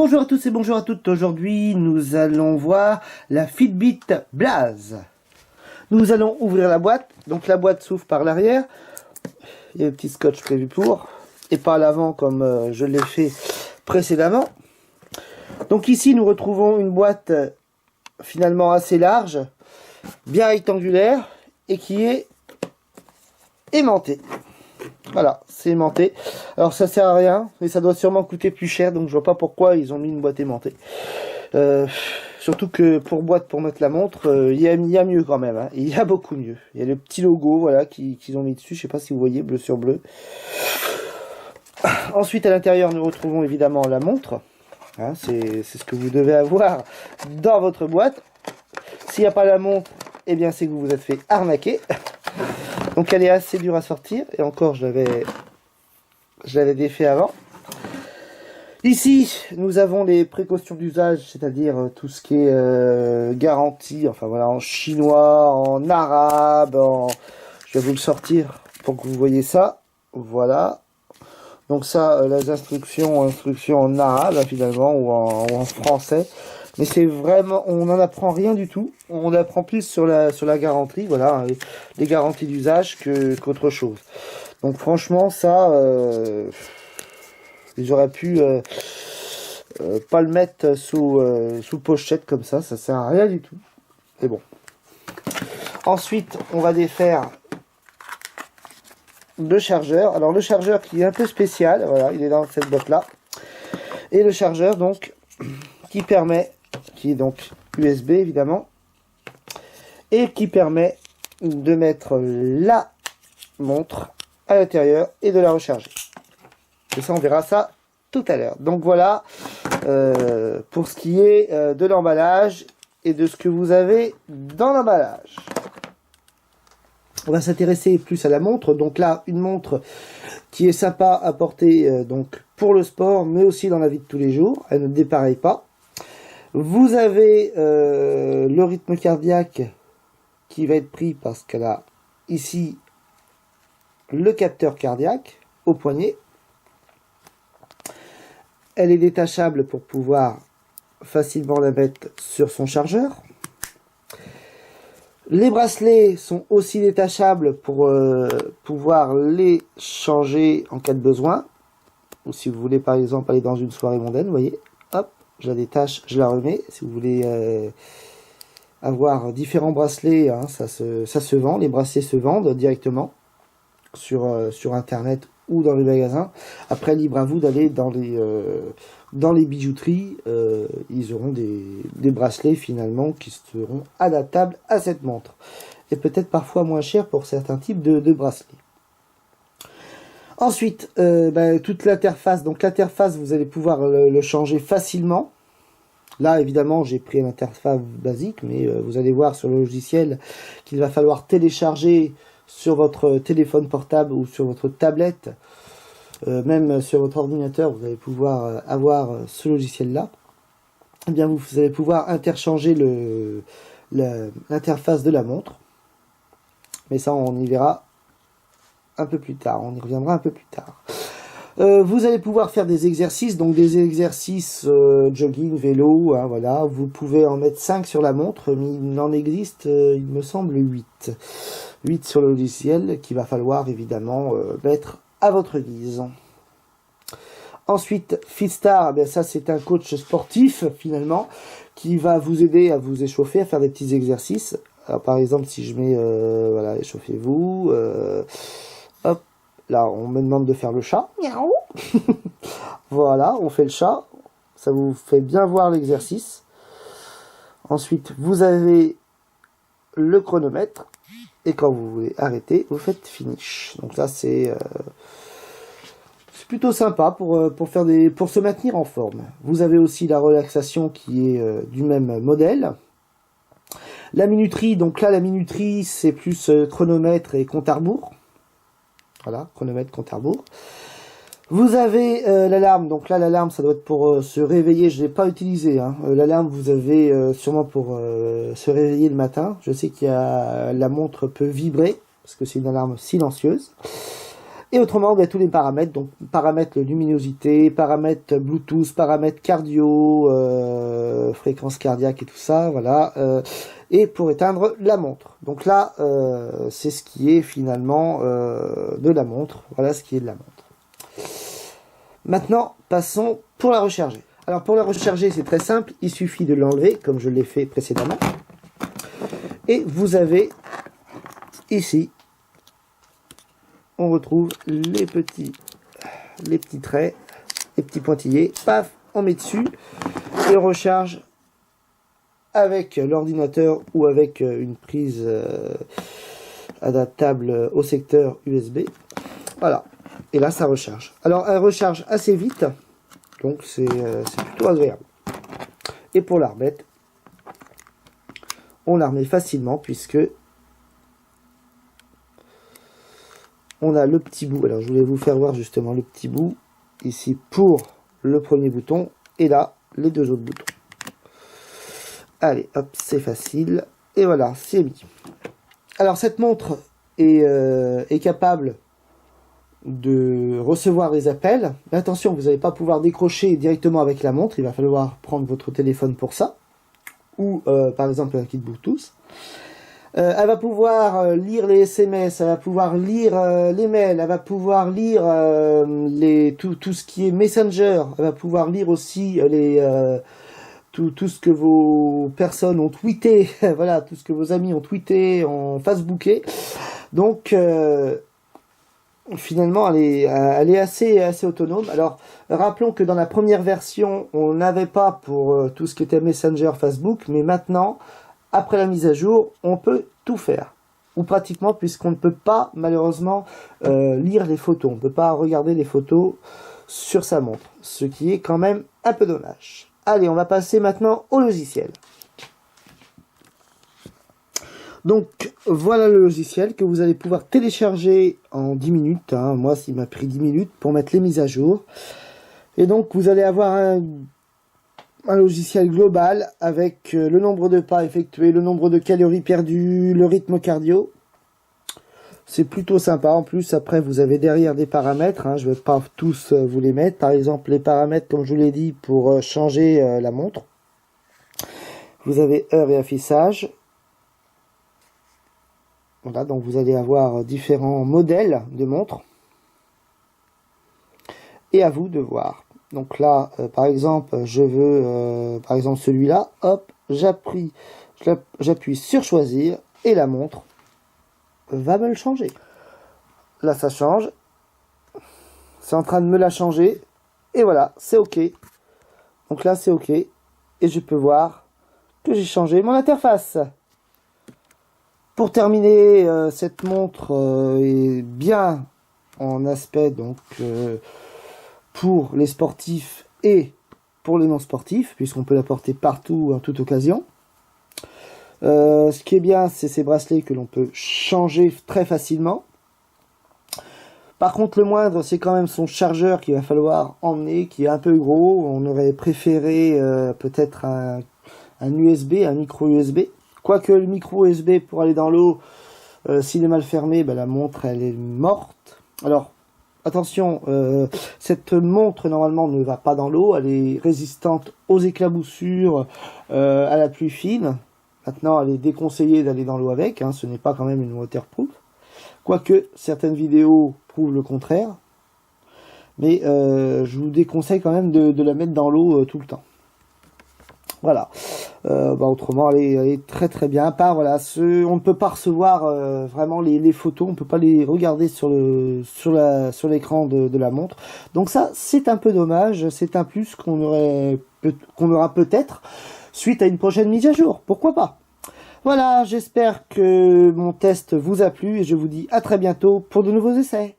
Bonjour à tous et bonjour à toutes. Aujourd'hui, nous allons voir la Fitbit Blaze. Nous allons ouvrir la boîte. Donc la boîte s'ouvre par l'arrière. Il y a le petit scotch prévu pour. Et pas à l'avant comme je l'ai fait précédemment. Donc ici, nous retrouvons une boîte finalement assez large, bien rectangulaire et qui est aimantée. Voilà, c'est aimanté. Alors ça sert à rien, mais ça doit sûrement coûter plus cher, donc je vois pas pourquoi ils ont mis une boîte aimantée. Surtout que pour boîte pour mettre la montre, il y a mieux quand même, hein. Il y a beaucoup mieux. Il y a le petit logo, voilà, qu'ils ont mis dessus, je sais pas si vous voyez, bleu sur bleu. Ensuite à l'intérieur nous retrouvons évidemment la montre. Hein, c'est ce que vous devez avoir dans votre boîte. S'il n'y a pas la montre, eh bien c'est que vous vous êtes fait arnaquer. Donc elle est assez dure à sortir, et encore je l'avais défait avant. Ici nous avons les précautions d'usage, c'est-à-dire tout ce qui est garantie, enfin voilà, en chinois, en arabe, je vais vous le sortir pour que vous voyez ça. Voilà. Donc ça, les instructions en arabe finalement, ou en français. Mais c'est vraiment, on n'en apprend rien du tout. On apprend plus sur la garantie, voilà, les garanties d'usage qu'autre chose. Donc franchement, ça, j'aurais pu pas le mettre sous pochette comme ça sert à rien du tout. Mais bon. Ensuite, on va défaire le chargeur. Alors le chargeur qui est un peu spécial, voilà, il est dans cette boîte là. Et le chargeur donc qui est donc USB évidemment, et qui permet de mettre la montre à l'intérieur et de la recharger. Et ça on verra ça tout à l'heure. Donc voilà pour ce qui est de l'emballage et de ce que vous avez dans l'emballage. On va s'intéresser plus à la montre. Donc là, une montre qui est sympa à porter donc pour le sport, mais aussi dans la vie de tous les jours. Elle ne dépareille pas. Vous avez le rythme cardiaque qui va être pris parce qu'elle a ici le capteur cardiaque au poignet. Elle est détachable pour pouvoir facilement la mettre sur son chargeur. Les bracelets sont aussi détachables pour pouvoir les changer en cas de besoin. Ou si vous voulez par exemple aller dans une soirée mondaine, vous voyez, hop, je la détache, je la remets. Si vous voulez avoir différents bracelets, hein, ça se vend. Les bracelets se vendent directement sur internet ou dans les magasins. Après, libre à vous d'aller dans les bijouteries. Ils auront des bracelets finalement qui seront adaptables à cette montre. Et peut-être parfois moins cher pour certains types de bracelets. Ensuite, toute l'interface. Donc l'interface, vous allez pouvoir le changer facilement. Là, évidemment, j'ai pris une interface basique, mais vous allez voir sur le logiciel qu'il va falloir télécharger sur votre téléphone portable ou sur votre tablette, même sur votre ordinateur, vous allez pouvoir avoir ce logiciel-là. Eh bien, vous allez pouvoir interchanger l'interface de la montre. Mais ça, on y verra un peu plus tard. On y reviendra un peu plus tard. Vous allez pouvoir faire des exercices, donc des exercices jogging, vélo, hein, voilà. Vous pouvez en mettre 5 sur la montre, mais il en existe, il me semble, 8. 8 sur le logiciel qu'il va falloir évidemment mettre à votre guise. Ensuite, Fitstar, ça c'est un coach sportif finalement qui va vous aider à vous échauffer, à faire des petits exercices. Alors, par exemple, si je mets, voilà, échauffez-vous, hop, là on me demande de faire le chat. Miaou. Voilà, on fait le chat, ça vous fait bien voir l'exercice. Ensuite, vous avez le chronomètre. Et quand vous voulez arrêter, vous faites finish. Donc là, c'est plutôt sympa pour se maintenir en forme. Vous avez aussi la relaxation qui est du même modèle. La minuterie, donc là, la minuterie, c'est plus chronomètre et compte à rebours. Voilà, chronomètre, compte à rebours. Vous avez l'alarme, donc là l'alarme ça doit être pour se réveiller, je ne l'ai pas utilisé, hein. L'alarme vous avez sûrement pour se réveiller le matin. Je sais qu'il y a la montre peut vibrer, parce que c'est une alarme silencieuse. Et autrement, tous les paramètres, donc paramètres luminosité, paramètres Bluetooth, paramètres cardio, fréquence cardiaque et tout ça, voilà. Et pour éteindre la montre. Donc là, c'est ce qui est finalement de la montre. Voilà ce qui est de la montre. Maintenant, passons pour la recharger. Alors pour la recharger, c'est très simple. Il suffit de l'enlever, comme je l'ai fait précédemment. Et vous avez ici, on retrouve les petits traits, les petits pointillés. Paf, on met dessus et on recharge avec l'ordinateur ou avec une prise adaptable au secteur USB. Voilà. Et là, ça recharge. Alors, elle recharge assez vite. Donc, c'est plutôt agréable. Et pour la remettre, on la remet facilement puisque on a le petit bout. Alors, je voulais vous faire voir justement le petit bout ici pour le premier bouton et là, les deux autres boutons. Allez, hop, c'est facile. Et voilà, c'est mis. Alors, cette montre est capable de recevoir les appels. Attention, vous n'allez pas pouvoir décrocher directement avec la montre. Il va falloir prendre votre téléphone pour ça. Ou, par exemple, un kit Bluetooth. Elle va pouvoir lire les SMS, elle va pouvoir lire les mails, elle va pouvoir lire tout ce qui est Messenger. Elle va pouvoir lire aussi tout ce que vos personnes ont tweeté, voilà, tout ce que vos amis ont tweeté, ont facebooké. Donc, finalement, elle est assez autonome. Alors, rappelons que dans la première version, on n'avait pas pour tout ce qui était Messenger, Facebook, mais maintenant, après la mise à jour, on peut tout faire. Ou pratiquement, puisqu'on ne peut pas, malheureusement, lire les photos. On ne peut pas regarder les photos sur sa montre. Ce qui est quand même un peu dommage. Allez, on va passer maintenant au logiciel. Donc, voilà le logiciel que vous allez pouvoir télécharger en 10 minutes. Hein. Moi, il m'a pris 10 minutes pour mettre les mises à jour. Et donc, vous allez avoir un logiciel global avec le nombre de pas effectués, le nombre de calories perdues, le rythme cardio. C'est plutôt sympa. En plus, après, vous avez derrière des paramètres. Hein. Je ne vais pas tous vous les mettre. Par exemple, les paramètres, comme je vous l'ai dit, pour changer la montre. Vous avez heure et affichage. Voilà, donc vous allez avoir différents modèles de montres. Et à vous de voir. Donc là, par exemple, je veux, par exemple, celui-là. Hop, j'appuie sur choisir et la montre va me le changer. Là, ça change. C'est en train de me la changer. Et voilà, c'est OK. Donc là, c'est OK. Et je peux voir que j'ai changé mon interface. Pour terminer, cette montre est bien en aspect, donc pour les sportifs et pour les non sportifs, puisqu'on peut la porter partout, en toute occasion. Ce qui est bien, c'est ces bracelets que l'on peut changer très facilement. Par contre, le moindre, c'est quand même son chargeur qu'il va falloir emmener, qui est un peu gros. On aurait préféré peut-être un USB, un micro USB. Quoique le micro USB pour aller dans l'eau, s'il est mal fermé, la montre elle est morte. Alors attention, cette montre normalement ne va pas dans l'eau, elle est résistante aux éclaboussures, à la pluie fine. Maintenant, elle est déconseillée d'aller dans l'eau avec, hein, ce n'est pas quand même une waterproof. Quoique certaines vidéos prouvent le contraire, mais je vous déconseille quand même de la mettre dans l'eau tout le temps. Voilà. Autrement, elle est très très bien. À part, voilà, on ne peut pas recevoir vraiment les photos, on ne peut pas les regarder sur l'écran de la montre. Donc ça, c'est un peu dommage. C'est un plus qu'on aura peut-être suite à une prochaine mise à jour. Pourquoi pas? Voilà, j'espère que mon test vous a plu et je vous dis à très bientôt pour de nouveaux essais.